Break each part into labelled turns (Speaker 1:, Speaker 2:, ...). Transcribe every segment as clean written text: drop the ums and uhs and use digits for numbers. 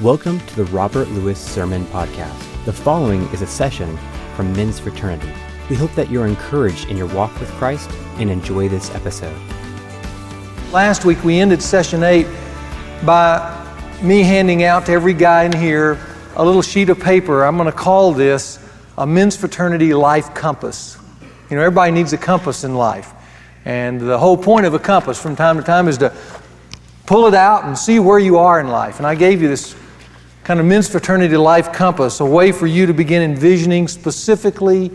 Speaker 1: Welcome to the Robert Lewis Sermon Podcast. The following is a session from Men's Fraternity. We hope that you're encouraged in your walk with Christ and enjoy this episode.
Speaker 2: Last week we ended session 8 by me handing out to every guy in here a little sheet of paper. I'm going to call this a Men's Fraternity Life Compass. You know, everybody needs a compass in life. And the whole point of a compass from time to time is to pull it out and see where you are in life. And I gave you this kind of Men's Fraternity Life Compass, a way for you to begin envisioning specifically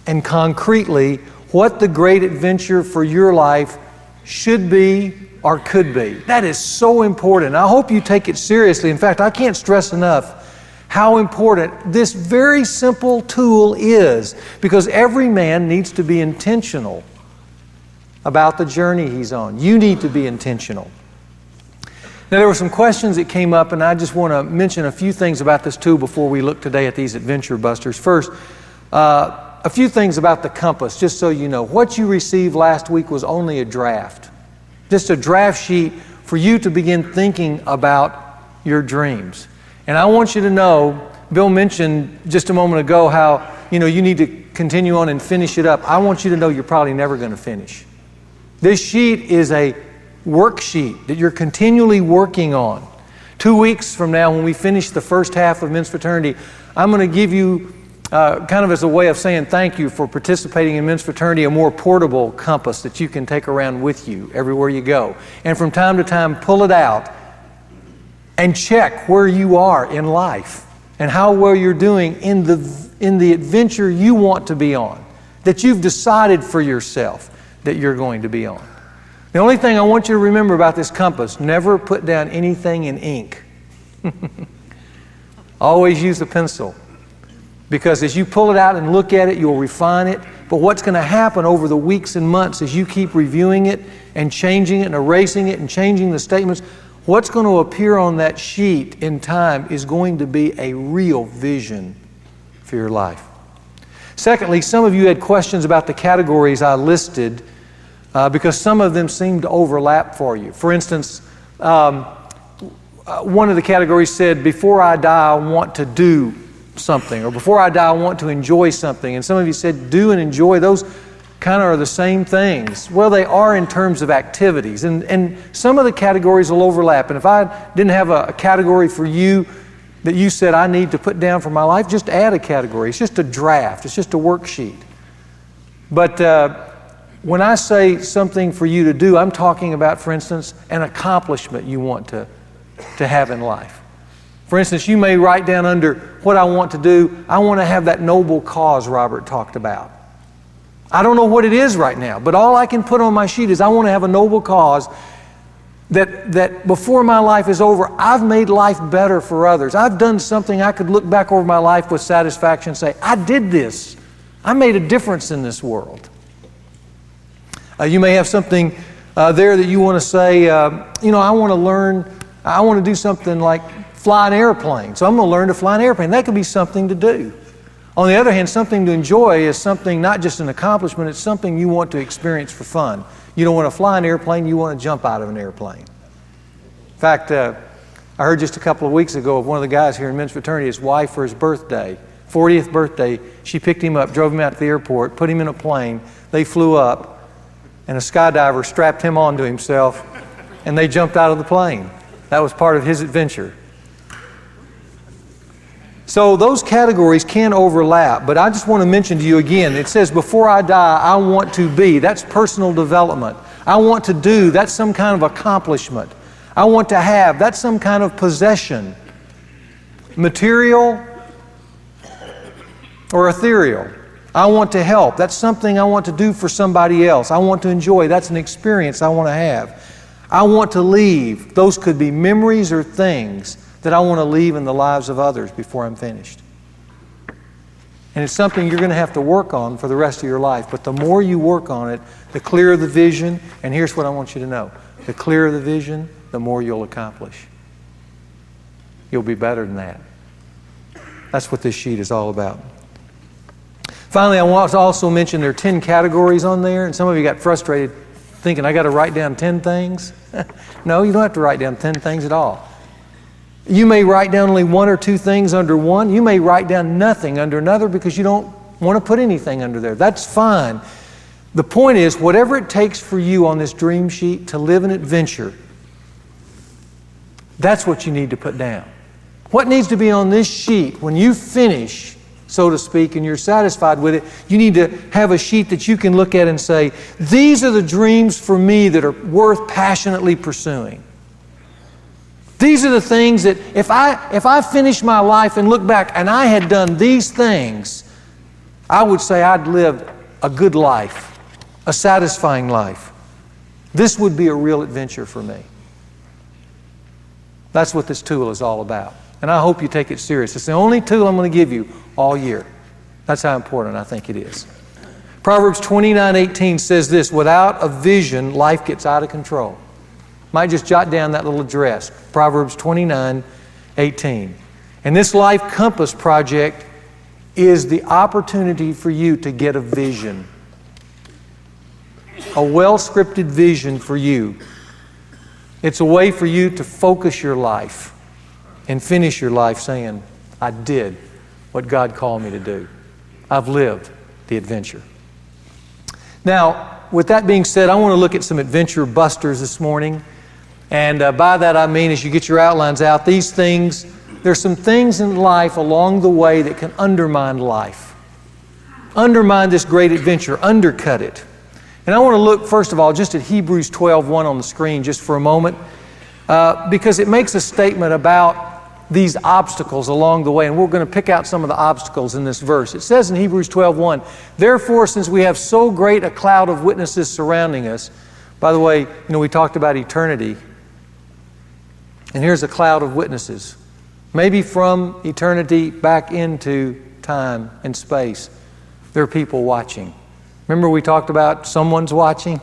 Speaker 2: and concretely what the great adventure for your life should be or could be. That is so important. I hope you take it seriously. In fact, I can't stress enough how important this very simple tool is, because every man needs to be intentional about the journey he's on. You need to be intentional. Now, there were some questions that came up, and I just want to mention a few things about this tool before we look today at these adventure busters. First, a few things about the compass, just so you know. What you received last week was only a draft. Just a draft sheet for you to begin thinking about your dreams. And I want you to know, Bill mentioned just a moment ago how, you need to continue on and finish it up. I want you to know you're probably never going to finish. This sheet is a worksheet that you're continually working on. 2 weeks from now, when we finish the first half of Men's Fraternity, I'm going to give you, kind of as a way of saying thank you for participating in Men's Fraternity, a more portable compass that you can take around with you everywhere you go. And from time to time, pull it out and check where you are in life and how well you're doing in the adventure you want to be on, that you've decided for yourself that you're going to be on. The only thing I want you to remember about this compass, never put down anything in ink. Always use a pencil. Because as you pull it out and look at it, you'll refine it. But what's going to happen over the weeks and months as you keep reviewing it and changing it and erasing it and changing the statements, what's going to appear on that sheet in time is going to be a real vision for your life. Secondly, some of you had questions about the categories I listed because some of them seem to overlap for you. For instance, one of the categories said, before I die, I want to do something, or before I die, I want to enjoy something. And some of you said, do and enjoy, those kind of are the same things. Well, they are in terms of activities. And some of the categories will overlap. And if I didn't have a category for you that you said I need to put down for my life, just add a category. It's just a draft. It's just a worksheet. But when I say something for you to do, I'm talking about, for instance, an accomplishment you want to have in life. For instance, you may write down under what I want to do, I want to have that noble cause Robert talked about. I don't know what it is right now, but all I can put on my sheet is I want to have a noble cause that before my life is over, I've made life better for others. I've done something I could look back over my life with satisfaction and say, I did this. I made a difference in this world. You may have something there that you want to say, I want to do something like fly an airplane. So I'm going to learn to fly an airplane. That could be something to do. On the other hand, something to enjoy is something, not just an accomplishment, it's something you want to experience for fun. You don't want to fly an airplane, you want to jump out of an airplane. In fact, I heard just a couple of weeks ago of one of the guys here in Men's Fraternity, his wife for his birthday, 40th birthday, she picked him up, drove him out to the airport, put him in a plane, they flew up, and a skydiver strapped him onto himself, and they jumped out of the plane. That was part of his adventure. So those categories can overlap, but I just want to mention to you again, it says, before I die, I want to be. That's personal development. I want to do. That's some kind of accomplishment. I want to have. That's some kind of possession. Material or ethereal. I want to help. That's something I want to do for somebody else. I want to enjoy. That's an experience I want to have. I want to leave. Those could be memories or things that I want to leave in the lives of others before I'm finished. And it's something you're going to have to work on for the rest of your life. But the more you work on it, the clearer the vision. And here's what I want you to know. The clearer the vision, the more you'll accomplish. You'll be better than that. That's what this sheet is all about. Finally, I want to also mention there are 10 categories on there, and some of you got frustrated thinking I got to write down 10 things. No, you don't have to write down 10 things at all. You may write down only one or two things under one. You may write down nothing under another because you don't want to put anything under there. That's fine. The point is, whatever it takes for you on this dream sheet to live an adventure, that's what you need to put down. What needs to be on this sheet when you finish, so to speak, and you're satisfied with it, you need to have a sheet that you can look at and say, these are the dreams for me that are worth passionately pursuing. These are the things that if I finish my life and look back and I had done these things, I would say I'd lived a good life, a satisfying life. This would be a real adventure for me. That's what this tool is all about. And I hope you take it serious. It's the only tool I'm going to give you all year. That's how important I think it is. Proverbs 29:18 says this, without a vision, life gets out of control. Might just jot down that little address, Proverbs 29:18. And this Life Compass project is the opportunity for you to get a vision. A well-scripted vision for you. It's a way for you to focus your life and finish your life saying, I did what God called me to do. I've lived the adventure. Now, with that being said, I want to look at some adventure busters this morning. And by that I mean, as you get your outlines out, these things, there's some things in life along the way that can undermine life. Undermine this great adventure, undercut it. And I want to look, first of all, just at Hebrews 12:1 on the screen just for a moment, because it makes a statement about these obstacles along the way. And we're going to pick out some of the obstacles in this verse. It says in Hebrews 12:1, therefore, since we have so great a cloud of witnesses surrounding us, by the way, we talked about eternity. And here's a cloud of witnesses. Maybe from eternity back into time and space, there are people watching. Remember we talked about someone's watching?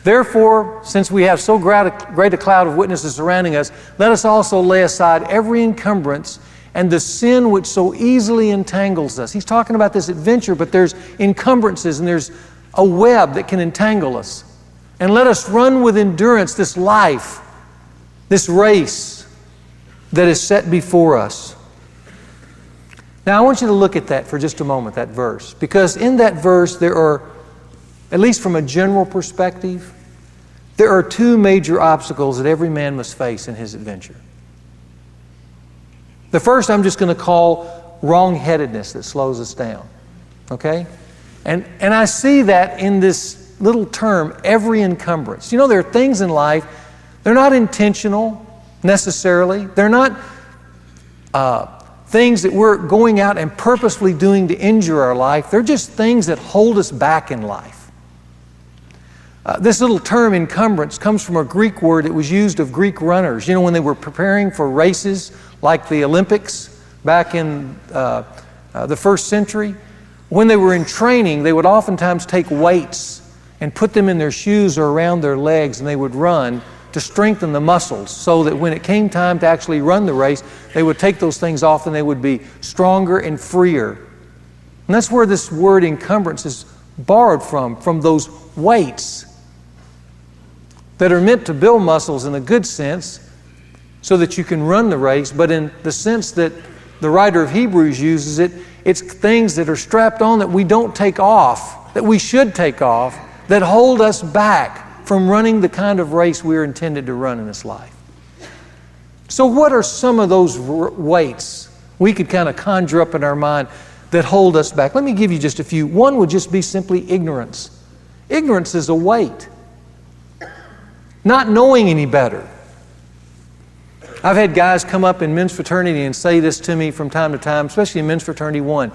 Speaker 2: Therefore, since we have so great a cloud of witnesses surrounding us, let us also lay aside every encumbrance and the sin which so easily entangles us. He's talking about this adventure, but there's encumbrances and there's a web that can entangle us. And let us run with endurance this life, this race that is set before us. Now I want you to look at that for just a moment, that verse. Because in that verse there are, at least from a general perspective, there are two major obstacles that every man must face in his adventure. The first I'm just going to call wrong-headedness that slows us down. Okay? And I see that in this little term, every encumbrance. There are things in life, they're not intentional necessarily. They're not things that we're going out and purposefully doing to injure our life. They're just things that hold us back in life. This little term, encumbrance, comes from a Greek word that was used of Greek runners. When they were preparing for races like the Olympics back in the first century, when they were in training, they would oftentimes take weights and put them in their shoes or around their legs, and they would run to strengthen the muscles so that when it came time to actually run the race, they would take those things off and they would be stronger and freer. And that's where this word encumbrance is borrowed from those weights that are meant to build muscles in a good sense so that you can run the race, but in the sense that the writer of Hebrews uses it, it's things that are strapped on that we don't take off, that we should take off, that hold us back from running the kind of race we're intended to run in this life. So what are some of those weights we could kind of conjure up in our mind that hold us back? Let me give you just a few. One would just be simply ignorance. Ignorance is a weight. Not knowing any better. I've had guys come up in men's fraternity and say this to me from time to time, especially in men's fraternity 1.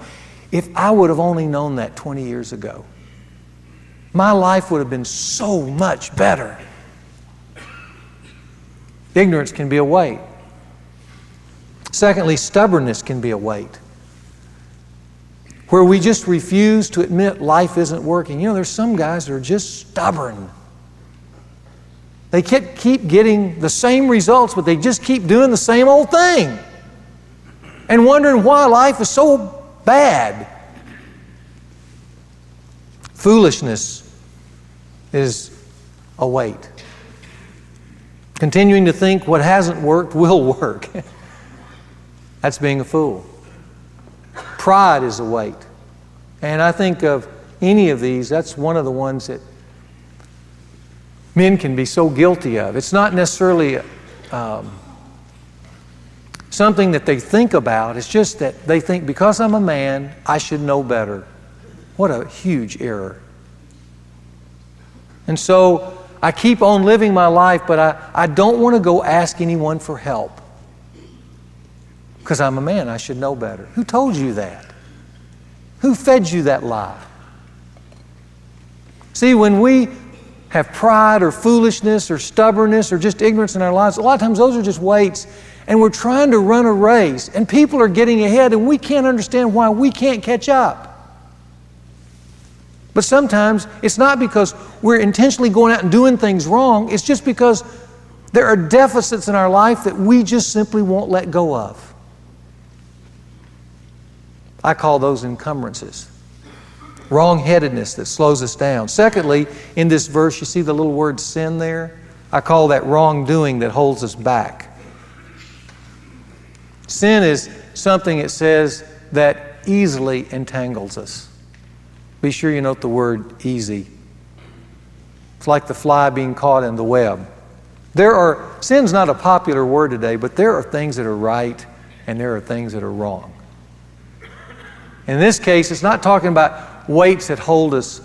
Speaker 2: If I would have only known that 20 years ago, my life would have been so much better. Ignorance can be a weight. Secondly, stubbornness can be a weight. Where we just refuse to admit life isn't working. There's some guys that are just stubborn. They keep getting the same results, but they just keep doing the same old thing and wondering why life is so bad. Foolishness is a weight. Continuing to think what hasn't worked will work. That's being a fool. Pride is a weight. And I think of any of these, that's one of the ones that men can be so guilty of. It's not necessarily something that they think about. It's just that they think, because I'm a man, I should know better. What a huge error. And so I keep on living my life, but I don't want to go ask anyone for help. Because I'm a man, I should know better. Who told you that? Who fed you that lie? See, when we have pride or foolishness or stubbornness or just ignorance in our lives, a lot of times those are just weights, and we're trying to run a race, and people are getting ahead, and we can't understand why we can't catch up. But sometimes it's not because we're intentionally going out and doing things wrong. It's just because there are deficits in our life that we just simply won't let go of. I call those encumbrances. Wrong-headedness that slows us down. Secondly, in this verse, you see the little word sin there? I call that wrongdoing that holds us back. Sin is something, it says, that easily entangles us. Be sure you note the word easy. It's like the fly being caught in the web. Sin's not a popular word today, but there are things that are right and there are things that are wrong. In this case, it's not talking about weights that hold us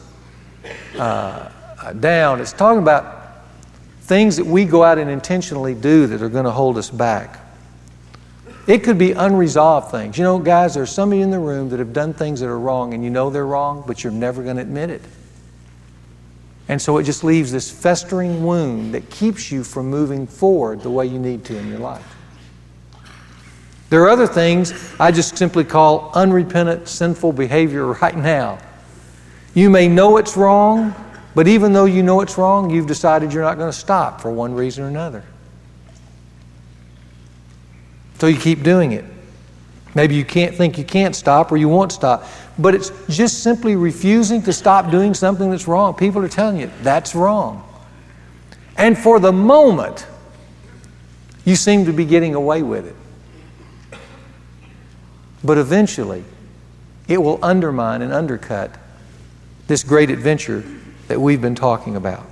Speaker 2: down. It's talking about things that we go out and intentionally do that are going to hold us back. It could be unresolved things. You know, guys, there's somebody in the room that have done things that are wrong, and you know they're wrong, but you're never going to admit it. And so it just leaves this festering wound that keeps you from moving forward the way you need to in your life. There are other things I just simply call unrepentant, sinful behavior right now. You may know it's wrong, but even though you know it's wrong, you've decided you're not going to stop for one reason or another. So you keep doing it. Maybe you can't stop or you won't stop. But it's just simply refusing to stop doing something that's wrong. People are telling you, that's wrong. And for the moment, you seem to be getting away with it. But eventually, it will undermine and undercut this great adventure that we've been talking about.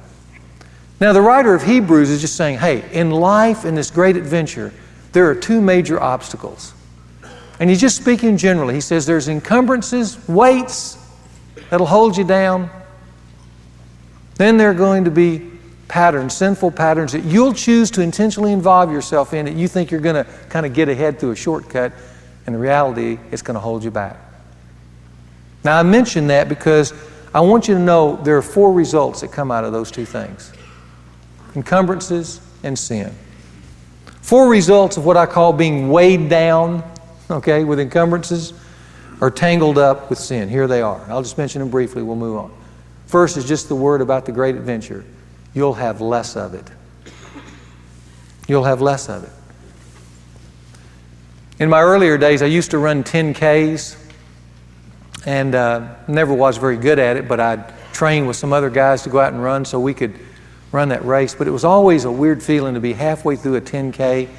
Speaker 2: Now, the writer of Hebrews is just saying, hey, in life, in this great adventure, there are two major obstacles. And he's just speaking generally. He says there's encumbrances, weights that'll hold you down. Then there are going to be patterns, sinful patterns that you'll choose to intentionally involve yourself in that you think you're going to kind of get ahead through a shortcut. And the reality, it's going to hold you back. Now, I mention that because I want you to know there are 4 results that come out of those two things. Encumbrances and sin. 4 results of what I call being weighed down, with encumbrances, or tangled up with sin. Here they are. I'll just mention them briefly. We'll move on. First is just the word about the great adventure. You'll have less of it. You'll have less of it. In my earlier days, I used to run 10Ks, and never was very good at it, but I'd train with some other guys to go out and run so we could run that race. But it was always a weird feeling to be halfway through a 10K,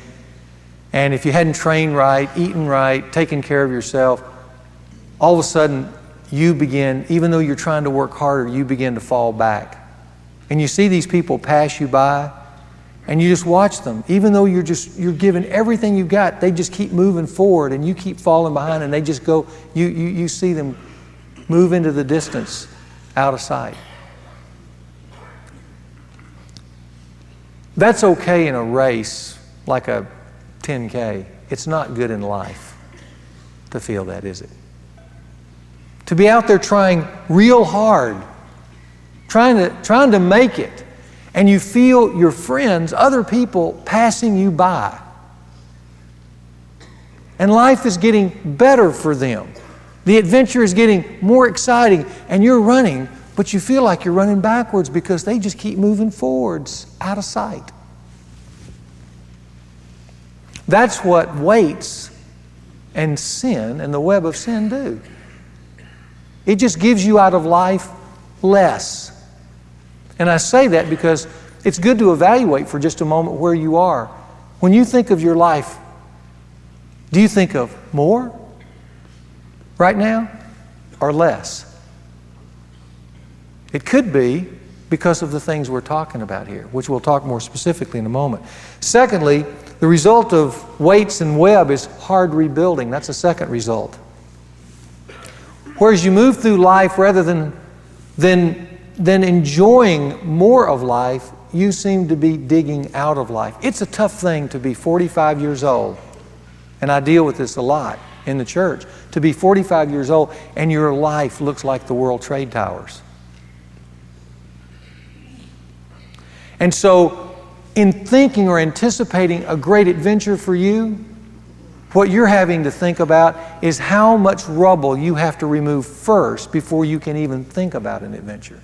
Speaker 2: and if you hadn't trained right, eaten right, taken care of yourself, all of a sudden you begin, even though you're trying to work harder, you begin to fall back. And you see these people pass you by, and you just watch them. Even though you're giving everything you've got, they just keep moving forward and you keep falling behind, and they just go, you see them move into the distance out of sight. That's okay in a race like a 10K. It's not good in life to feel that, is it? To be out there trying real hard, trying to make it, and you feel your friends, other people, passing you by. And life is getting better for them. The adventure is getting more exciting, and you're running, but you feel like you're running backwards because they just keep moving forwards out of sight. That's what weights and sin and the web of sin do. It just gives you out of life less. And I say that because it's good to evaluate for just a moment where you are. When you think of your life, do you think of more right now or less? It could be because of the things we're talking about here, which we'll talk more specifically in a moment. Secondly, the result of weights and web is hard rebuilding. That's a second result. Whereas you move through life rather than enjoying more of life, you seem to be digging out of life. It's a tough thing to be 45 years old, and I deal with this a lot in the church, to be 45 years old and your life looks like the World Trade Towers. And so, in thinking or anticipating a great adventure for you, what you're having to think about is how much rubble you have to remove first before you can even think about an adventure.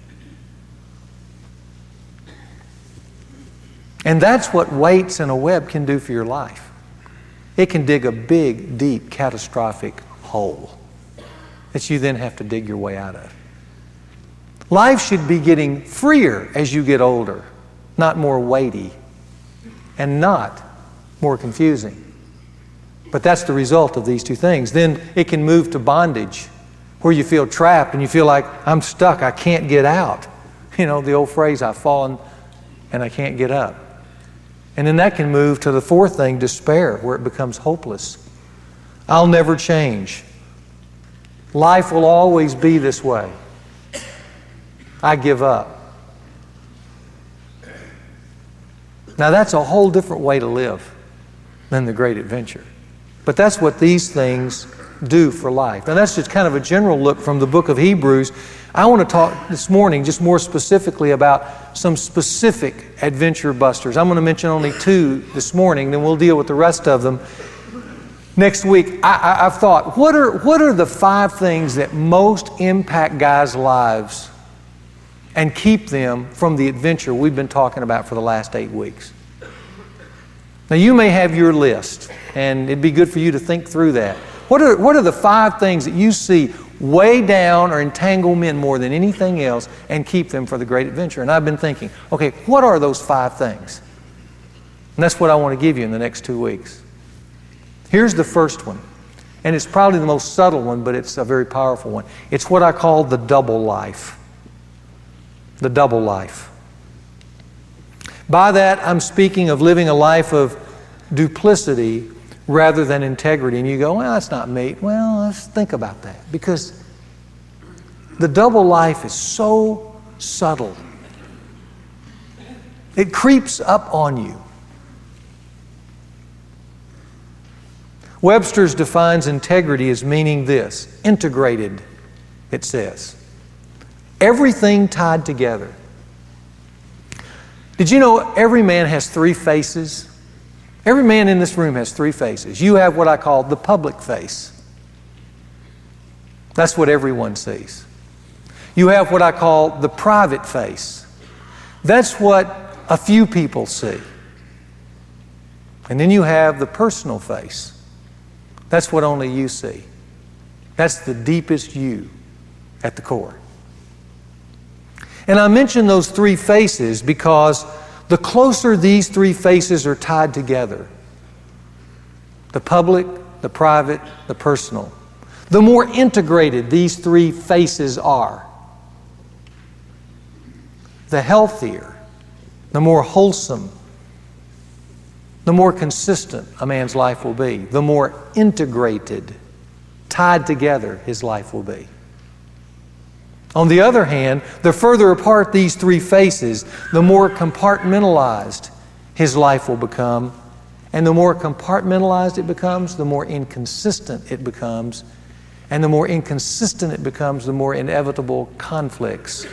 Speaker 2: And that's what weights and a web can do for your life. It can dig a big, deep, catastrophic hole that you then have to dig your way out of. Life should be getting freer as you get older, not more weighty, and not more confusing. But that's the result of these two things. Then it can move to bondage, where you feel trapped and you feel like, I'm stuck, I can't get out. You know, the old phrase, I've fallen and I can't get up. And then that can move to the fourth thing, despair, where it becomes hopeless. I'll never change. Life will always be this way. I give up. Now that's a whole different way to live than the great adventure. But that's what these things do for life. Now that's just kind of a general look from the book of Hebrews. I want to talk this morning just more specifically about some specific adventure busters. I'm going to mention only two this morning, then we'll deal with the rest of them next week. I've thought, what are the 5 things that most impact guys' lives and keep them from the adventure we've been talking about for the last 8 weeks? Now you may have your list, and it'd be good for you to think through that. What are the 5 things that you see weigh down or entangle men more than anything else and keep them for the great adventure? And I've been thinking, okay, what are those 5 things? And that's what I want to give you in the next 2 weeks. Here's the first one, and it's probably the most subtle one, but it's a very powerful one. It's what I call the double life. The double life. By that, I'm speaking of living a life of duplicity rather than integrity. And you go, well, that's not me. Well, let's think about that. Because the double life is so subtle. It creeps up on you. Webster's defines integrity as meaning this: integrated, it says. Everything tied together. Did you know every man has 3 faces? Every man in this room has 3 faces. You have what I call the public face. That's what everyone sees. You have what I call the private face. That's what a few people see. And then you have the personal face. That's what only you see. That's the deepest you at the core. And I mention those 3 faces because the closer these 3 faces are tied together, the public, the private, the personal, the more integrated these 3 faces are, the healthier, the more wholesome, the more consistent a man's life will be, the more integrated, tied together his life will be. On the other hand, the further apart these 3 faces, the more compartmentalized his life will become. And the more compartmentalized it becomes, the more inconsistent it becomes. And the more inconsistent it becomes, the more inevitable conflicts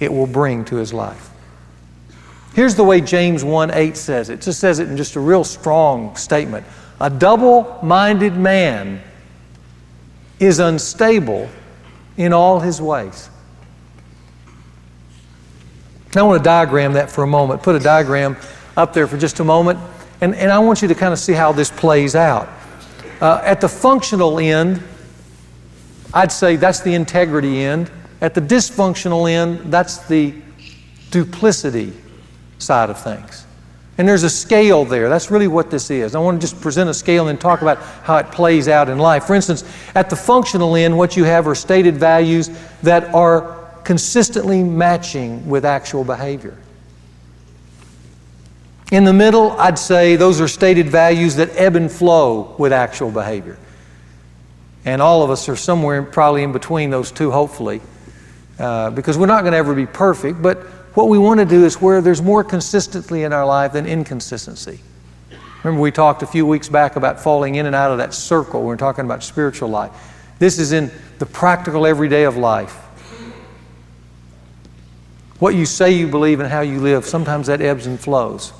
Speaker 2: it will bring to his life. Here's the way James 1:8 says it. It just says it in just a real strong statement. A double-minded man is unstable in all his ways. Now I want to diagram that for a moment. Put a diagram up there for just a moment. And I want you to kind of see how this plays out. At the functional end, I'd say that's the integrity end. At the dysfunctional end, that's the duplicity side of things. And there's a scale there. That's really what this is. I want to just present a scale and talk about how it plays out in life. For instance, at the functional end, what you have are stated values that are consistently matching with actual behavior. In the middle, I'd say those are stated values that ebb and flow with actual behavior. And all of us are somewhere probably in between those two, hopefully, because we're not going to ever be perfect, but what we want to do is where there's more consistency in our life than inconsistency. Remember we talked a few weeks back about falling in and out of that circle. We're talking about spiritual life. This is in the practical everyday of life. What you say you believe and how you live, sometimes that ebbs and flows.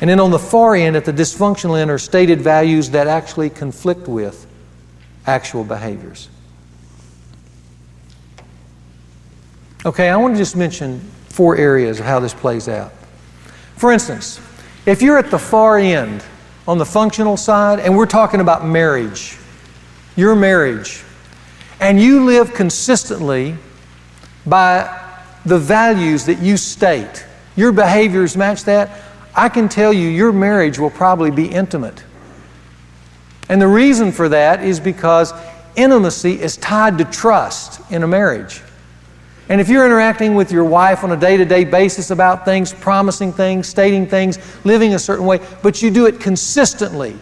Speaker 2: And then on the far end, at the dysfunctional end, are stated values that actually conflict with actual behaviors. Okay, I want to just mention 4 areas of how this plays out. For instance, if you're at the far end, on the functional side, and we're talking about marriage, your marriage, and you live consistently by the values that you state, your behaviors match that, I can tell you your marriage will probably be intimate. And the reason for that is because intimacy is tied to trust in a marriage. And if you're interacting with your wife on a day-to-day basis about things, promising things, stating things, living a certain way, but you do it consistently,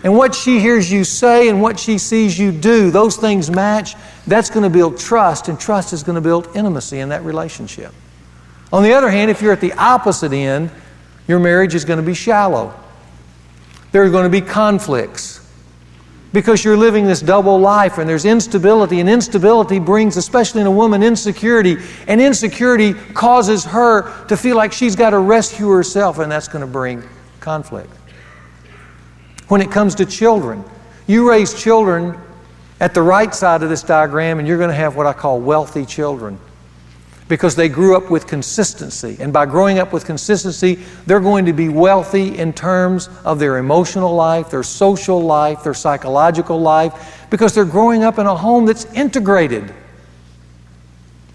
Speaker 2: and what she hears you say and what she sees you do, those things match, that's going to build trust, and trust is going to build intimacy in that relationship. On the other hand, if you're at the opposite end, your marriage is going to be shallow. There are going to be conflicts because you're living this double life and there's instability, and instability brings, especially in a woman, insecurity, and insecurity causes her to feel like she's got to rescue herself, and that's going to bring conflict. When it comes to children, you raise children at the right side of this diagram and you're going to have what I call wealthy children, because they grew up with consistency. And by growing up with consistency, they're going to be wealthy in terms of their emotional life, their social life, their psychological life, because they're growing up in a home that's integrated.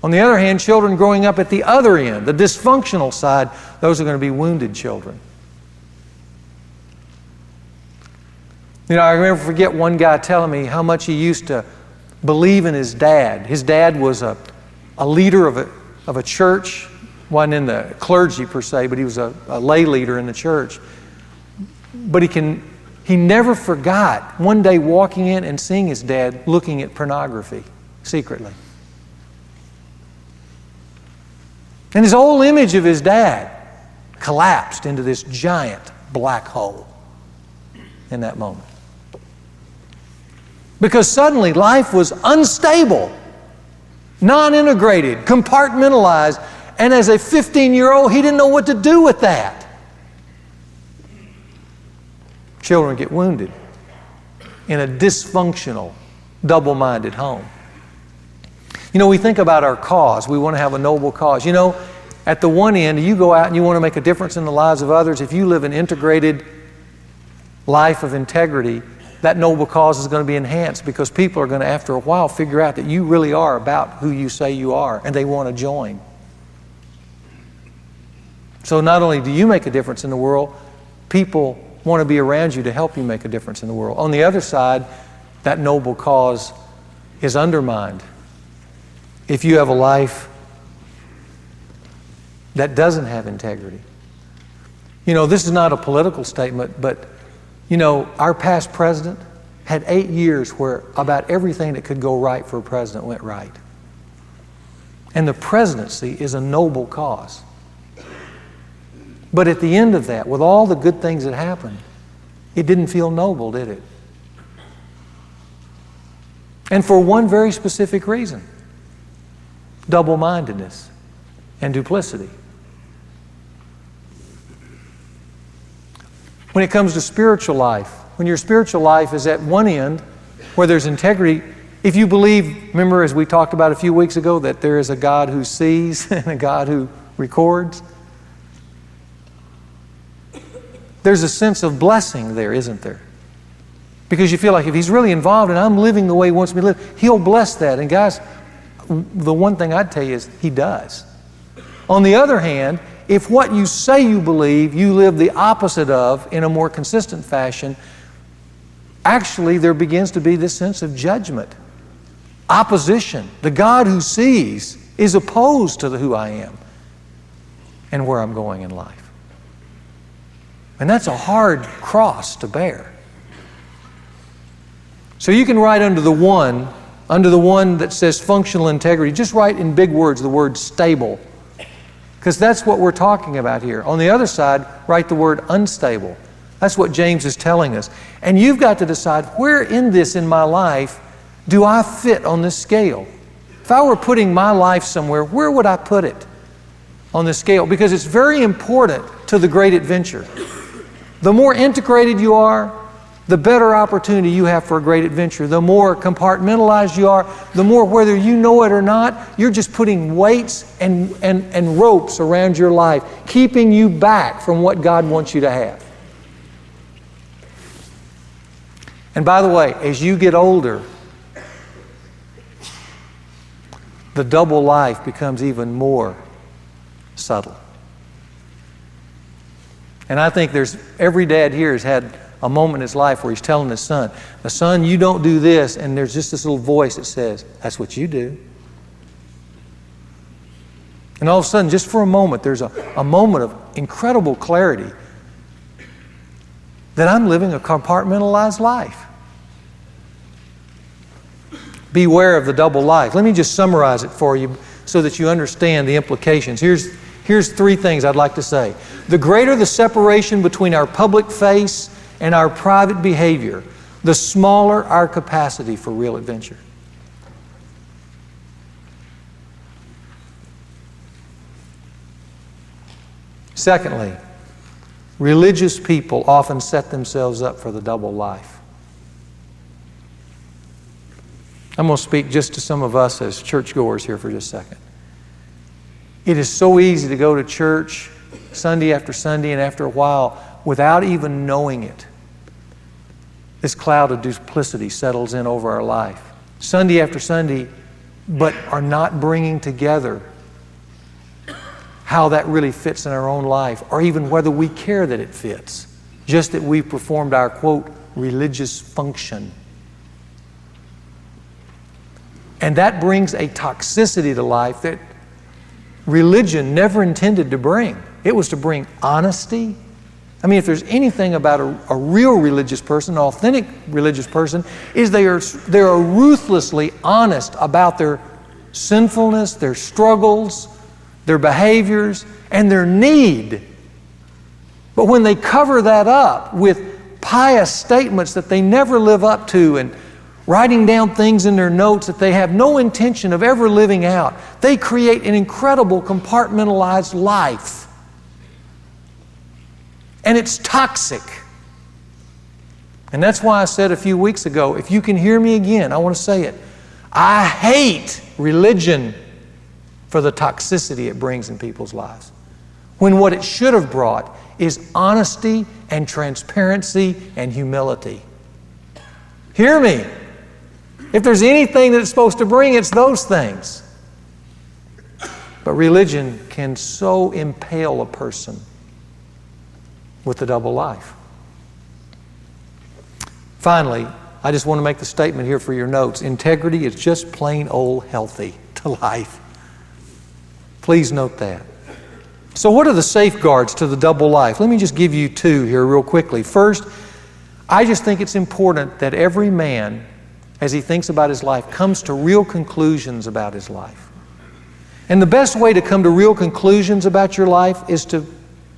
Speaker 2: On the other hand, children growing up at the other end, the dysfunctional side, those are going to be wounded children. You know, I never forget one guy telling me how much he used to believe in his dad. His dad was a leader of a church, wasn't in the clergy per se, but he was a lay leader in the church. But he never forgot one day walking in and seeing his dad looking at pornography secretly. And his whole image of his dad collapsed into this giant black hole in that moment. Because suddenly life was unstable, non-integrated, compartmentalized, and as a 15-year-old, he didn't know what to do with that. Children get wounded in a dysfunctional, double-minded home. You know, we think about our cause. We want to have a noble cause. You know, at the one end, you go out and you want to make a difference in the lives of others. If you live an integrated life of integrity, that noble cause is going to be enhanced, because people are going to, after a while, figure out that you really are about who you say you are, and they want to join. So not only do you make a difference in the world, people want to be around you to help you make a difference in the world. On the other side, that noble cause is undermined if you have a life that doesn't have integrity. You know, this is not a political statement, but you know, our past president had 8 years where about everything that could go right for a president went right. And the presidency is a noble cause. But at the end of that, with all the good things that happened, it didn't feel noble, did it? And for one very specific reason: double-mindedness and duplicity. When it comes to spiritual life, when your spiritual life is at one end where there's integrity, if you believe, remember as we talked about a few weeks ago, that there is a God who sees and a God who records, there's a sense of blessing there, isn't there? Because you feel like if He's really involved and I'm living the way He wants me to live, He'll bless that. And guys, the one thing I'd tell you is He does. On the other hand, if what you say you believe, you live the opposite of in a more consistent fashion, actually there begins to be this sense of judgment, opposition. The God who sees is opposed to who I am and where I'm going in life. And that's a hard cross to bear. So you can write under the one that says functional integrity, just write in big words the word stable, because that's what we're talking about here. On the other side, write the word unstable. That's what James is telling us. And you've got to decide, where in this in my life do I fit on this scale? If I were putting my life somewhere, where would I put it on this scale? Because it's very important to the great adventure. The more integrated you are, the better opportunity you have for a great adventure. The more compartmentalized you are, the more, whether you know it or not, you're just putting weights and ropes around your life, keeping you back from what God wants you to have. And by the way, as you get older, the double life becomes even more subtle. And I think every dad here has had a moment in his life where he's telling his son, son, you don't do this, and there's just this little voice that says, that's what you do. And all of a sudden, just for a moment, there's a moment of incredible clarity that I'm living a compartmentalized life. Beware of the double life. Let me just summarize it for you so that you understand the implications. Here's three things I'd like to say. The greater the separation between our public face and our private behavior, the smaller our capacity for real adventure. Secondly, religious people often set themselves up for the double life. I'm going to speak just to some of us as churchgoers here for just a second. It is so easy to go to church Sunday after Sunday, and after a while, without even knowing it, this cloud of duplicity settles in over our life. Sunday after Sunday, but are not bringing together how that really fits in our own life, or even whether we care that it fits, just that we've performed our, quote, religious function. And that brings a toxicity to life that religion never intended to bring. It was to bring honesty. I mean, if there's anything about a real religious person, an authentic religious person, is they are ruthlessly honest about their sinfulness, their struggles, their behaviors, and their need. But when they cover that up with pious statements that they never live up to, and writing down things in their notes that they have no intention of ever living out, they create an incredible compartmentalized life. And it's toxic. And that's why I said a few weeks ago, if you can hear me again, I want to say it. I hate religion for the toxicity it brings in people's lives, when what it should have brought is honesty and transparency and humility. Hear me. If there's anything that it's supposed to bring, it's those things. But religion can so impale a person with the double life. Finally, I just want to make the statement here for your notes. Integrity is just plain old healthy to life. Please note that. So what are the safeguards to the double life? Let me just give you two here real quickly. First, I just think it's important that every man, as he thinks about his life, comes to real conclusions about his life. And the best way to come to real conclusions about your life is to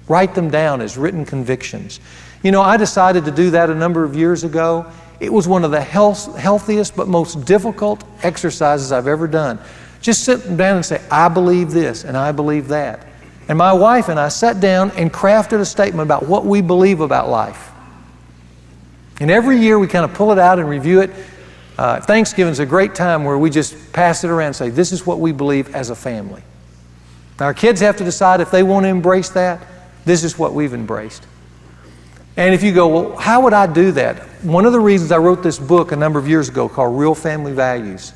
Speaker 2: write them down as written convictions. You know, I decided to do that a number of years ago. It was one of the healthiest but most difficult exercises I've ever done. Just sit down and say, I believe this and I believe that. And my wife and I sat down and crafted a statement about what we believe about life. And every year we kind of pull it out and review it. Thanksgiving is a great time where we just pass it around and say, this is what we believe as a family. Now, our kids have to decide if they want to embrace that. This is what we've embraced. And if you go, well, how would I do that? One of the reasons I wrote this book a number of years ago called Real Family Values.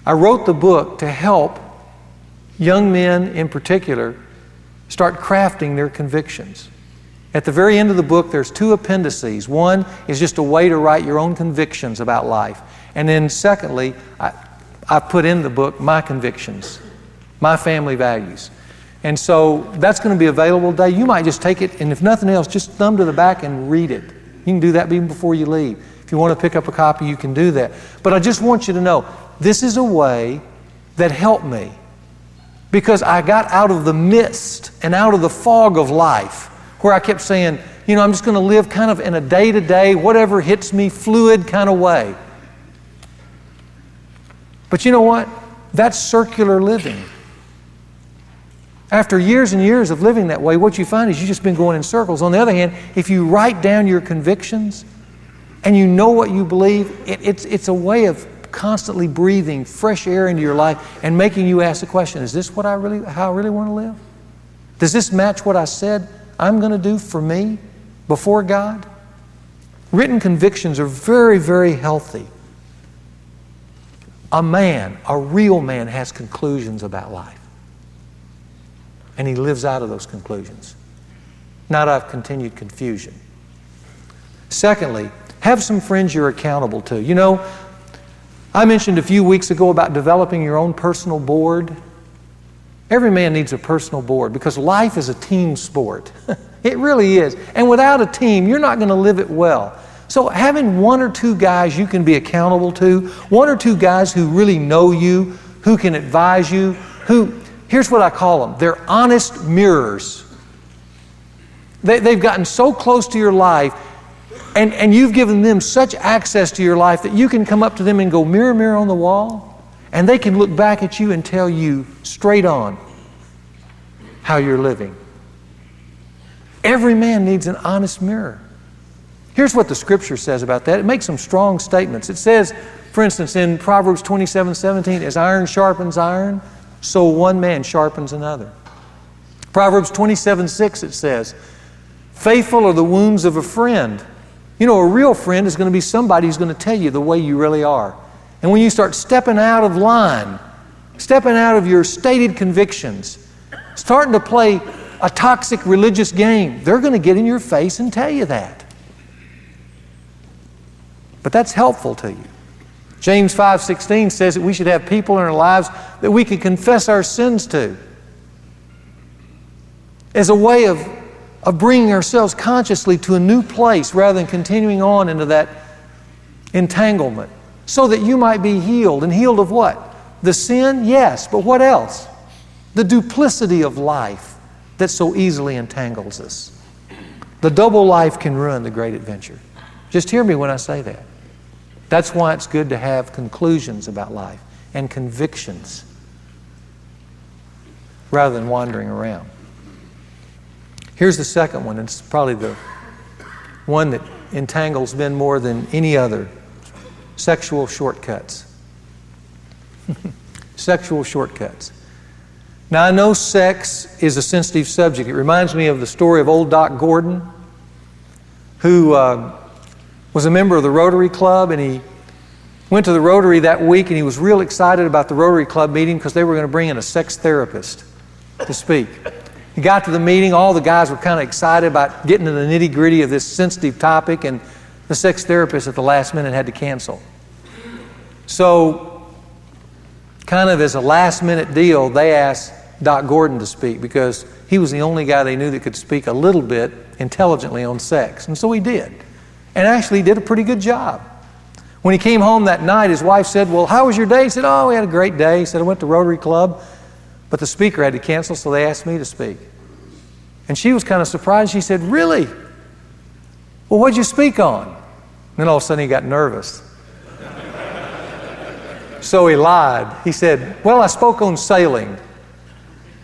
Speaker 2: I wrote the book to help young men in particular start crafting their convictions. At the very end of the book, there's 2 appendices. One is just a way to write your own convictions about life. And then secondly, I put in the book my convictions, my family values. And so that's going to be available today. You might just take it, and if nothing else, just thumb to the back and read it. You can do that even before you leave. If you want to pick up a copy, you can do that. But I just want you to know, this is a way that helped me, because I got out of the mist and out of the fog of life, where I kept saying, I'm just going to live kind of in a day-to-day, whatever hits me, fluid kind of way. But you know what? That's circular living. After years and years of living that way, what you find is you've just been going in circles. On the other hand, if you write down your convictions and you know what you believe, it's a way of constantly breathing fresh air into your life and making you ask the question, is this how I really want to live? Does this match what I said I'm going to do for me before God? Written convictions are very, very healthy. A real man has conclusions about life. And he lives out of those conclusions, not out of continued confusion. Secondly, have some friends you're accountable to. I mentioned a few weeks ago about developing your own personal board. Every man needs a personal board because life is a team sport. It really is. And without a team, you're not going to live it well. So having 1 or 2 guys you can be accountable to, 1 or 2 guys who really know you, who can advise you, here's what I call them. They're honest mirrors. They've gotten so close to your life, and you've given them such access to your life that you can come up to them and go, mirror, mirror on the wall, and they can look back at you and tell you straight on how you're living. Every man needs an honest mirror. Here's what the Scripture says about that. It makes some strong statements. It says, for instance, in Proverbs 27:17, as iron sharpens iron, so one man sharpens another. Proverbs 27:6, it says, faithful are the wounds of a friend. A real friend is going to be somebody who's going to tell you the way you really are. And when you start stepping out of line, stepping out of your stated convictions, starting to play a toxic religious game, they're going to get in your face and tell you that. But that's helpful to you. James 5:16 says that we should have people in our lives that we can confess our sins to, as a way of bringing ourselves consciously to a new place rather than continuing on into that entanglement, so that you might be healed. And healed of what? The sin? Yes, but what else? The duplicity of life that so easily entangles us. The double life can ruin the great adventure. Just hear me when I say that. That's why it's good to have conclusions about life and convictions rather than wandering around. Here's the second one. It's probably the one that entangles men more than any other. Sexual shortcuts. Sexual shortcuts. Now, I know sex is a sensitive subject. It reminds me of the story of old Doc Gordon, who was a member of the Rotary Club, and he went to the Rotary that week, and he was real excited about the Rotary Club meeting because they were going to bring in a sex therapist to speak. He got to the meeting, all the guys were kind of excited about getting to the nitty-gritty of this sensitive topic, and the sex therapist at the last minute had to cancel. So, kind of as a last-minute deal, they asked Doc Gordon to speak because he was the only guy they knew that could speak a little bit intelligently on sex, and so he did. And actually did a pretty good job. When he came home that night, his wife said, well, how was your day? He said, oh, we had a great day. He said, I went to Rotary Club, but the speaker had to cancel, so they asked me to speak. And she was kind of surprised. She said, really? Well, what'd you speak on? And then all of a sudden he got nervous. So he lied. He said, well, I spoke on sailing.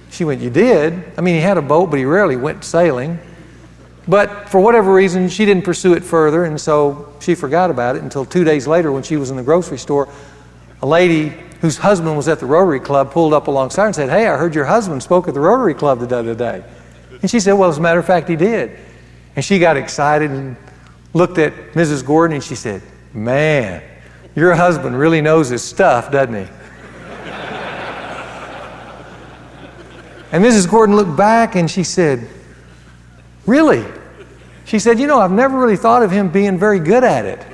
Speaker 2: She went, you did? I mean, he had a boat, but he rarely went sailing. But for whatever reason, she didn't pursue it further, and so she forgot about it until 2 days later when she was in the grocery store. A lady whose husband was at the Rotary Club pulled up alongside her and said, hey, I heard your husband spoke at the Rotary Club the other day. And she said, well, as a matter of fact, he did. And she got excited and looked at Mrs. Gordon and she said, man, your husband really knows his stuff, doesn't he? And Mrs. Gordon looked back and she said, "Really?" She said, "You know, I've never really thought of him being very good at it."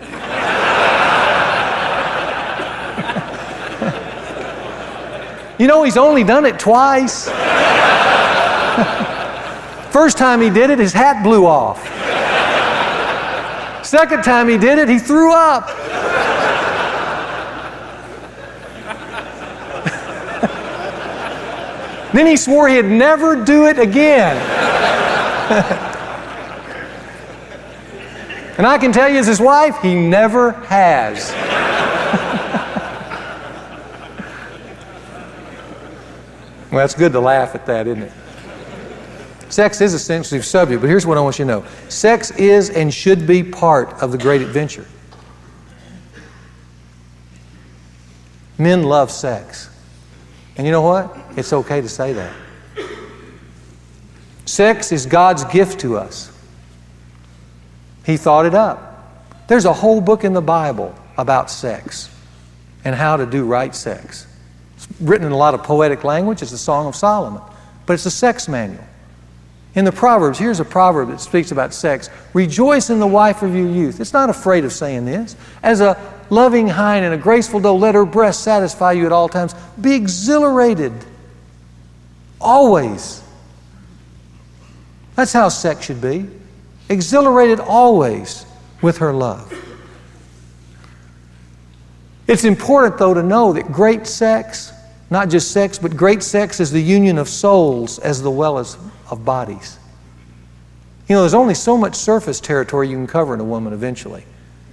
Speaker 2: You know, he's only done it twice. First time he did it, his hat blew off. Second time he did it, he threw up. Then he swore he'd never do it again. And I can tell you, as his wife, he never has. Well, it's good to laugh at that, isn't it? Sex is a sensitive subject, but here's what I want you to know. Sex is and should be part of the great adventure. Men love sex. And you know what? It's okay to say that. Sex is God's gift to us. He thought it up. There's a whole book in the Bible about sex and how to do right sex. It's written in a lot of poetic language. It's the Song of Solomon. But it's a sex manual. In the Proverbs, here's a proverb that speaks about sex. "Rejoice in the wife of your youth." It's not afraid of saying this. "As a loving hind and a graceful doe, let her breast satisfy you at all times. Be exhilarated always." That's how sex should be. Exhilarated always with her love. It's important, though, to know that great sex, not just sex, but great sex is the union of souls as well as of bodies. You know, there's only so much surface territory you can cover in a woman eventually.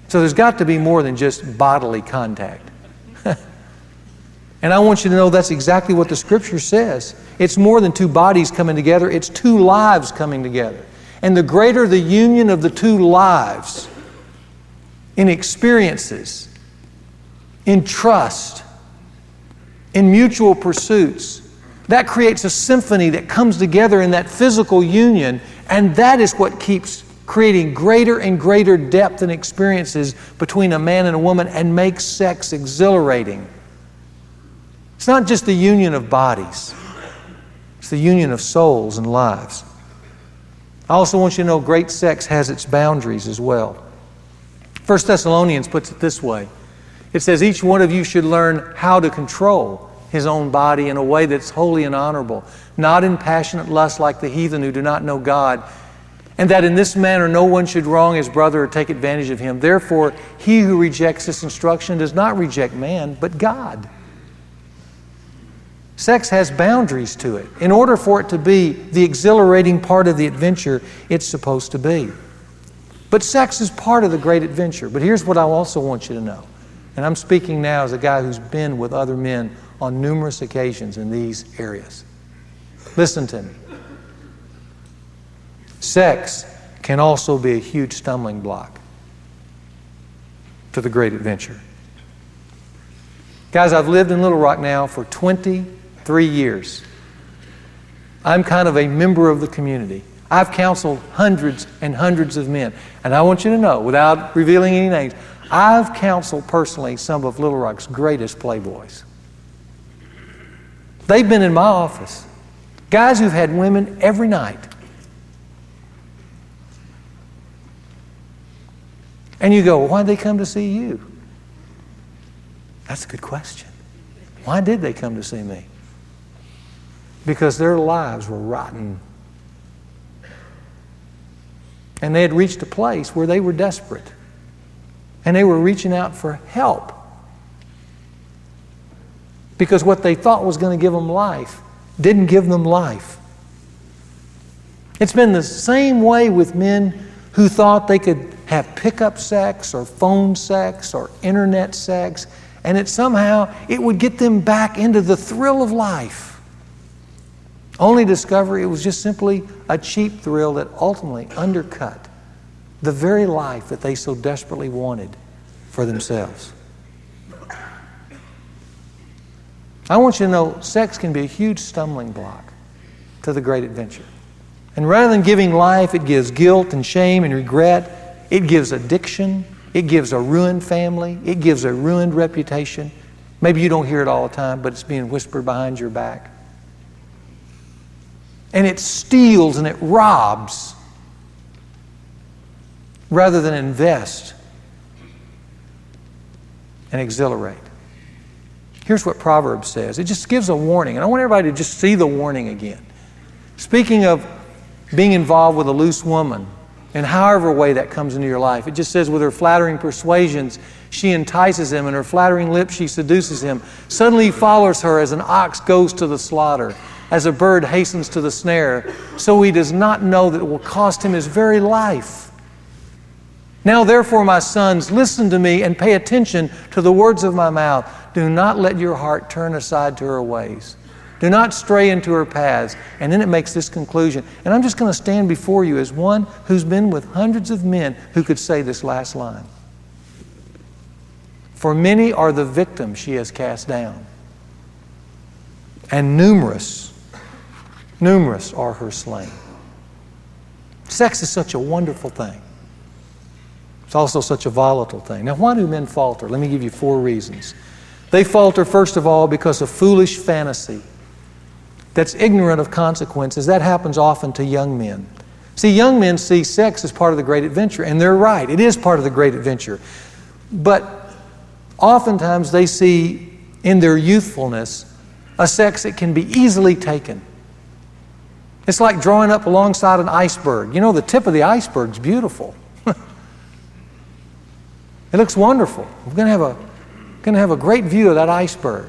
Speaker 2: So there's got to be more than just bodily contact. And I want you to know that's exactly what the Scripture says. It's more than two bodies coming together. It's two lives coming together. And the greater the union of the two lives in experiences, in trust, in mutual pursuits, that creates a symphony that comes together in that physical union, and that is what keeps creating greater and greater depth and experiences between a man and a woman and makes sex exhilarating. It's not just the union of bodies. It's the union of souls and lives. I also want you to know great sex has its boundaries as well. 1 Thessalonians puts it this way. It says, "Each one of you should learn how to control his own body in a way that's holy and honorable, not in passionate lust like the heathen who do not know God, and that in this manner no one should wrong his brother or take advantage of him. Therefore, he who rejects this instruction does not reject man, but God." Sex has boundaries to it. In order for it to be the exhilarating part of the adventure it's supposed to be. But sex is part of the great adventure. But here's what I also want you to know. And I'm speaking now as a guy who's been with other men on numerous occasions in these areas. Listen to me. Sex can also be a huge stumbling block to the great adventure. Guys, I've lived in Little Rock now for 23 years. I'm kind of a member of the community. I've counseled hundreds and hundreds of men. And I want you to know, without revealing any names, I've counseled personally some of Little Rock's greatest playboys. They've been in my office. Guys who've had women every night. And you go, well, why'd they come to see you? That's a good question. Why did they come to see me? Because their lives were rotten. And they had reached a place where they were desperate. And they were reaching out for help. Because what they thought was going to give them life didn't give them life. It's been the same way with men who thought they could have pickup sex or phone sex or internet sex, and it somehow it would get them back into the thrill of life. Only to discover it was just simply a cheap thrill that ultimately undercut the very life that they so desperately wanted for themselves. I want you to know sex can be a huge stumbling block to the great adventure. And rather than giving life, it gives guilt and shame and regret. It gives addiction. It gives a ruined family. It gives a ruined reputation. Maybe you don't hear it all the time, but it's being whispered behind your back. and it steals and it robs rather than invest and exhilarate. Here's what Proverbs says. It just gives a warning, and I want everybody to just see the warning again. Speaking of being involved with a loose woman, in however way that comes into your life, it just says, with her flattering persuasions, she entices him, and her flattering lips she seduces him. Suddenly he follows her as an ox goes to the slaughter, as a bird hastens to the snare, so he does not know that it will cost him his very life. Now therefore, my sons, listen to me and pay attention to the words of my mouth. Do not let your heart turn aside to her ways. Do not stray into her paths. And then it makes this conclusion. And I'm just going to stand before you as one who's been with hundreds of men who could say this last line. For many are the victims she has cast down, and numerous are her slain. Sex is such a wonderful thing. It's also such a volatile thing. Now, why do men falter? Let me give you 4 reasons. They falter, first of all, because of foolish fantasy that's ignorant of consequences. That happens often to young men. See, young men see sex as part of the great adventure, and they're right. It is part of the great adventure. But oftentimes they see in their youthfulness a sex that can be easily taken. It's like drawing up alongside an iceberg. You know, the tip of the iceberg's beautiful. It looks wonderful. We're going to have a great view of that iceberg.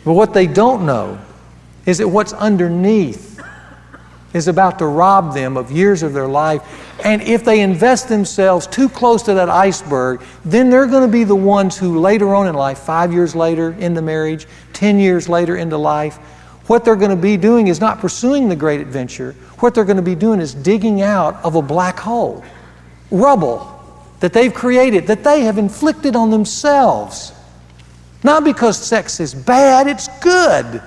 Speaker 2: But what they don't know is that what's underneath is about to rob them of years of their life. And if they invest themselves too close to that iceberg, then they're going to be the ones who later on in life, 5 years later into marriage, 10 years later into life, what they're going to be doing is not pursuing the great adventure. What they're going to be doing is digging out of a black hole, rubble that they've created, that they have inflicted on themselves. Not because sex is bad, it's good.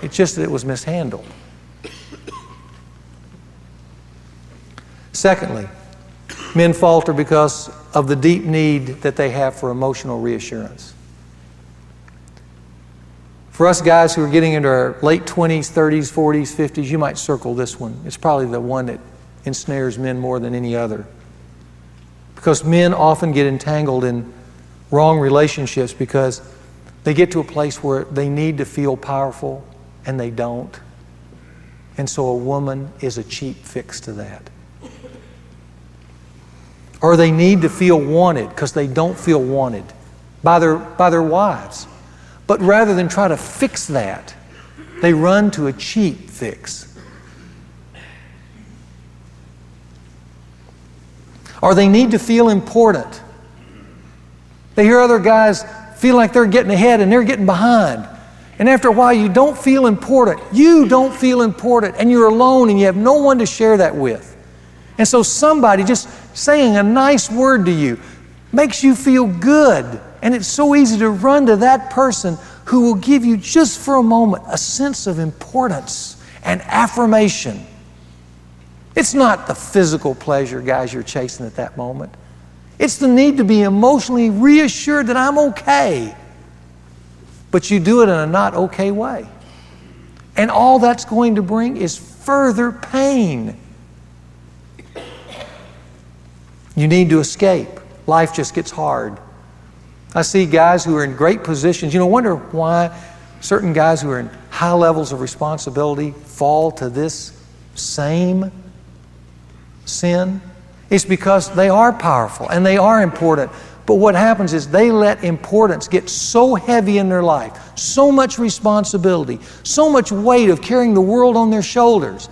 Speaker 2: It's just that it was mishandled. Secondly, men falter because of the deep need that they have for emotional reassurance. For us guys who are getting into our late 20s, 30s, 40s, 50s, you might circle this one. It's probably the one that ensnares men more than any other. Because men often get entangled in wrong relationships because they get to a place where they need to feel powerful and they don't. And so a woman is a cheap fix to that. Or they need to feel wanted because they don't feel wanted by their wives. But rather than try to fix that, they run to a cheap fix. Or they need to feel important. They hear other guys feel like they're getting ahead and they're getting behind. And after a while, you don't feel important. You don't feel important, and you're alone and you have no one to share that with. And so somebody just saying a nice word to you makes you feel good. And it's so easy to run to that person who will give you just for a moment a sense of importance and affirmation. It's not the physical pleasure, guys, you're chasing at that moment. It's the need to be emotionally reassured that I'm okay. But you do it in a not okay way. And all that's going to bring is further pain. You need to escape. Life just gets hard. I see guys who are in great positions. You know, wonder why certain guys who are in high levels of responsibility fall to this same sin. It's because they are powerful and they are important. But what happens is they let importance get so heavy in their life, so much responsibility, so much weight of carrying the world on their shoulders,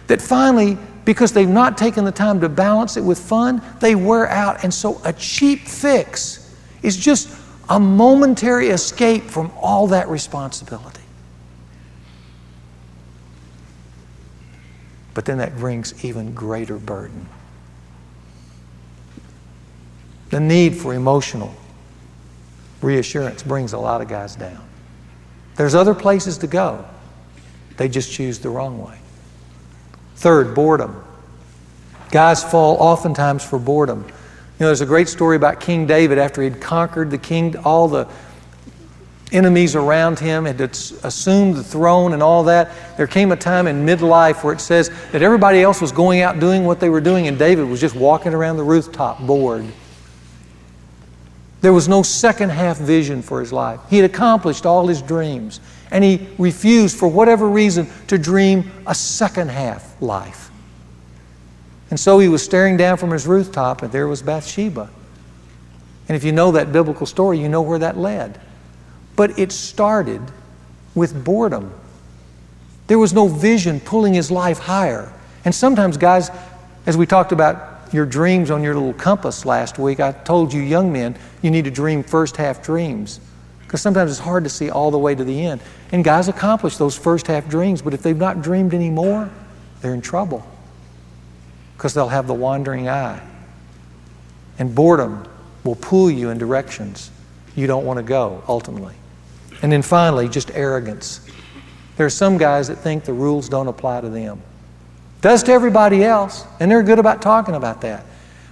Speaker 2: that finally, because they've not taken the time to balance it with fun, they wear out. And so a cheap fix is just a momentary escape from all that responsibility. But then that brings even greater burden. The need for emotional reassurance brings a lot of guys down. There's other places to go. They just choose the wrong way. Third, boredom. Guys fall oftentimes for boredom. You know, there's a great story about King David after he'd conquered all the enemies around him, had assumed the throne and all that. There came a time in midlife where it says that everybody else was going out doing what they were doing, and David was just walking around the rooftop bored. There was no second half vision for his life. He had accomplished all his dreams, and he refused, for whatever reason, to dream a second half life. And so he was staring down from his rooftop, and there was Bathsheba. And if you know that biblical story, you know where that led. But it started with boredom. There was no vision pulling his life higher. And sometimes, guys, as we talked about your dreams on your little compass last week, I told you young men, you need to dream first half dreams. Because sometimes it's hard to see all the way to the end. And guys accomplish those first half dreams, but if they've not dreamed anymore, they're in trouble. Because they'll have the wandering eye. And boredom will pull you in directions you don't want to go, ultimately. And then finally, just arrogance. There are some guys that think the rules don't apply to them. Does to everybody else, and they're good about talking about that.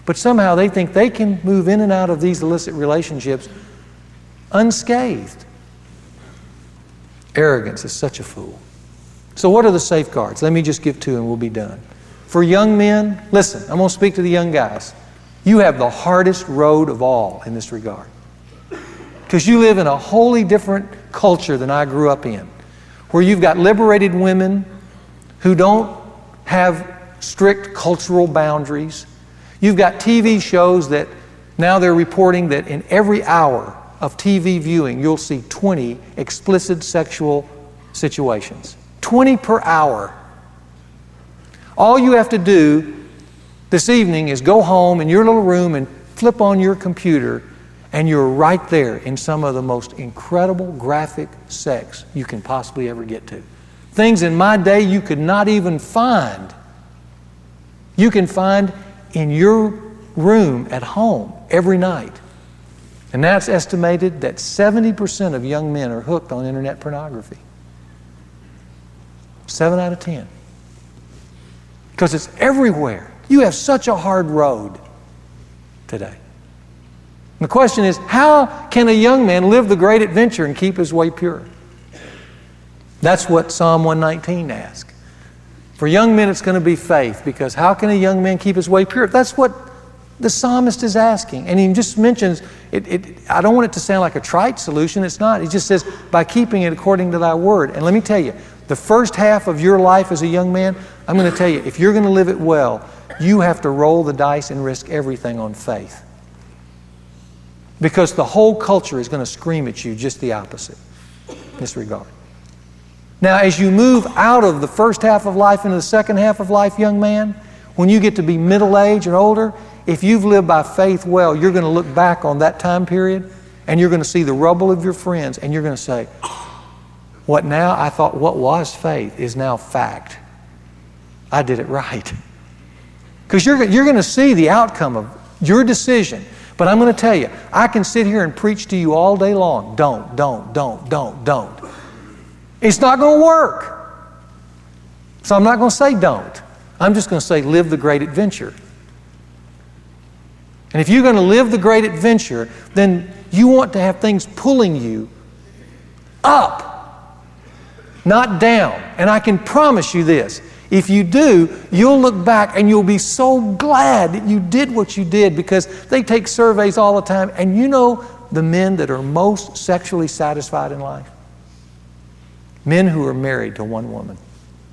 Speaker 2: But somehow they think they can move in and out of these illicit relationships unscathed. Arrogance is such a fool. So what are the safeguards? Let me just give two and we'll be done. For young men, listen, I'm going to speak to the young guys. You have the hardest road of all in this regard. Because you live in a wholly different culture than I grew up in, where you've got liberated women who don't have strict cultural boundaries. You've got TV shows that now they're reporting that in every hour of TV viewing, you'll see 20 explicit sexual situations. 20 per hour. All you have to do this evening is go home in your little room and flip on your computer, and you're right there in some of the most incredible graphic sex you can possibly ever get to. Things in my day you could not even find. You can find in your room at home every night. And that's estimated that 70% of young men are hooked on internet pornography. 7 out of 10. Because it's everywhere. You have such a hard road today. The question is, how can a young man live the great adventure and keep his way pure? That's what Psalm 119 asks. For young men, it's going to be faith, because how can a young man keep his way pure? That's what the psalmist is asking. And he just mentions, I don't want it to sound like a trite solution. It's not. He just says, by keeping it according to thy word. And let me tell you, the first half of your life as a young man, I'm going to tell you, if you're going to live it well, you have to roll the dice and risk everything on faith. Because the whole culture is going to scream at you just the opposite in this regard. Now, as you move out of the first half of life into the second half of life, young man, when you get to be middle age and older, if you've lived by faith well, you're going to look back on that time period and you're going to see the rubble of your friends and you're going to say, what now? I thought what was faith is now fact. I did it right. Because you're going to see the outcome of your decision. But I'm going to tell you, I can sit here and preach to you all day long. Don't. It's not going to work. So I'm not going to say don't. I'm just going to say live the great adventure. And if you're going to live the great adventure, then you want to have things pulling you up, not down. And I can promise you this. If you do, you'll look back and you'll be so glad that you did what you did, because they take surveys all the time. And you know the men that are most sexually satisfied in life? Men who are married to one woman,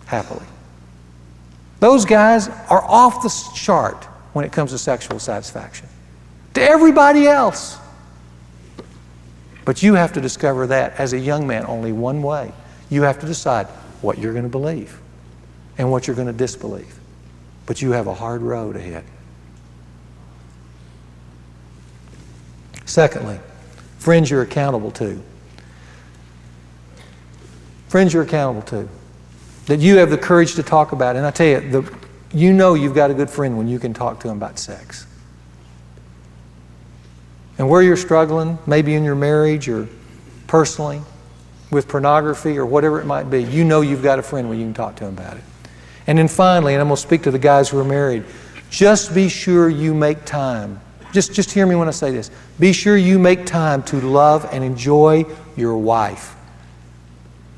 Speaker 2: happily. Those guys are off the chart when it comes to sexual satisfaction. To everybody else. But you have to discover that as a young man only one way. You have to decide what you're going to believe and what you're going to disbelieve. But you have a hard road ahead. Secondly, friends you're accountable to. Friends you're accountable to. That you have the courage to talk about. And I tell you, you know you've got a good friend when you can talk to him about sex. And where you're struggling, maybe in your marriage or personally, with pornography or whatever it might be, you know you've got a friend when you can talk to him about it. And then finally, and I'm going to speak to the guys who are married, just be sure you make time. Just hear me when I say this. Be sure you make time to love and enjoy your wife.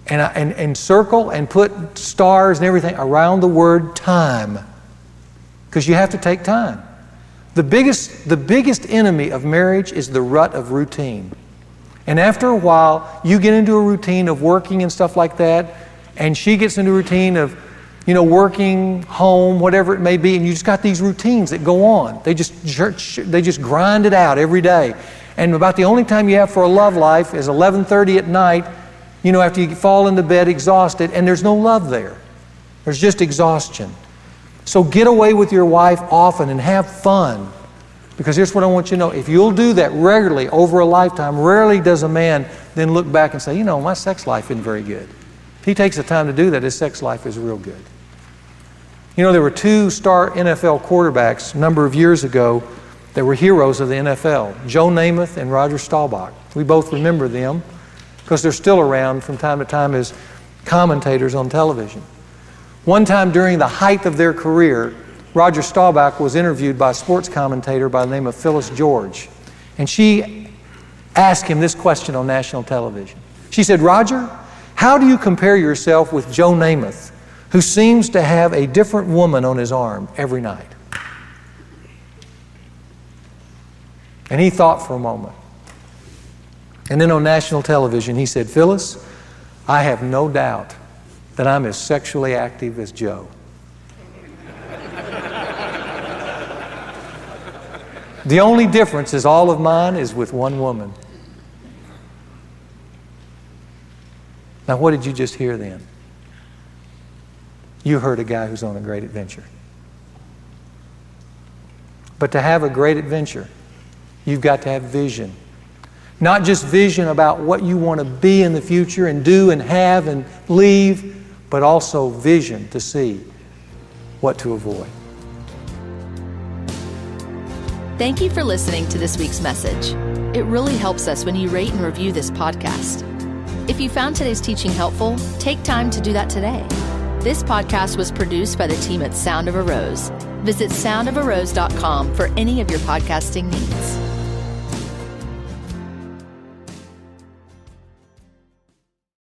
Speaker 2: And circle and put stars and everything around the word time, because you have to take time. The biggest enemy of marriage is the rut of routine. And after a while, you get into a routine of working and stuff like that, and she gets into a routine of, working, home, whatever it may be, and you just got these routines that go on. They just grind it out every day. And about the only time you have for a love life is 11:30 at night, after you fall into bed exhausted, and there's no love there. There's just exhaustion. So get away with your wife often and have fun. Because here's what I want you to know. If you'll do that regularly over a lifetime, rarely does a man then look back and say, my sex life isn't very good. If he takes the time to do that, his sex life is real good. There were 2 star NFL quarterbacks a number of years ago that were heroes of the NFL, Joe Namath and Roger Staubach. We both remember them because they're still around from time to time as commentators on television. One time during the height of their career, Roger Staubach was interviewed by a sports commentator by the name of Phyllis George. And she asked him this question on national television. She said, "Roger, how do you compare yourself with Joe Namath, who seems to have a different woman on his arm every night?" And he thought for a moment. And then on national television, he said, "Phyllis, I have no doubt that I'm as sexually active as Joe." The only difference is all of mine is with one woman. Now, what did you just hear then? You heard a guy who's on a great adventure. But to have a great adventure, you've got to have vision. Not just vision about what you want to be in the future and do and have and leave, but also vision to see what to avoid.
Speaker 3: Thank you for listening to this week's message. It really helps us when you rate and review this podcast. If you found today's teaching helpful, take time to do that today. This podcast was produced by the team at Sound of a Rose. Visit soundofarose.com for any of your podcasting needs.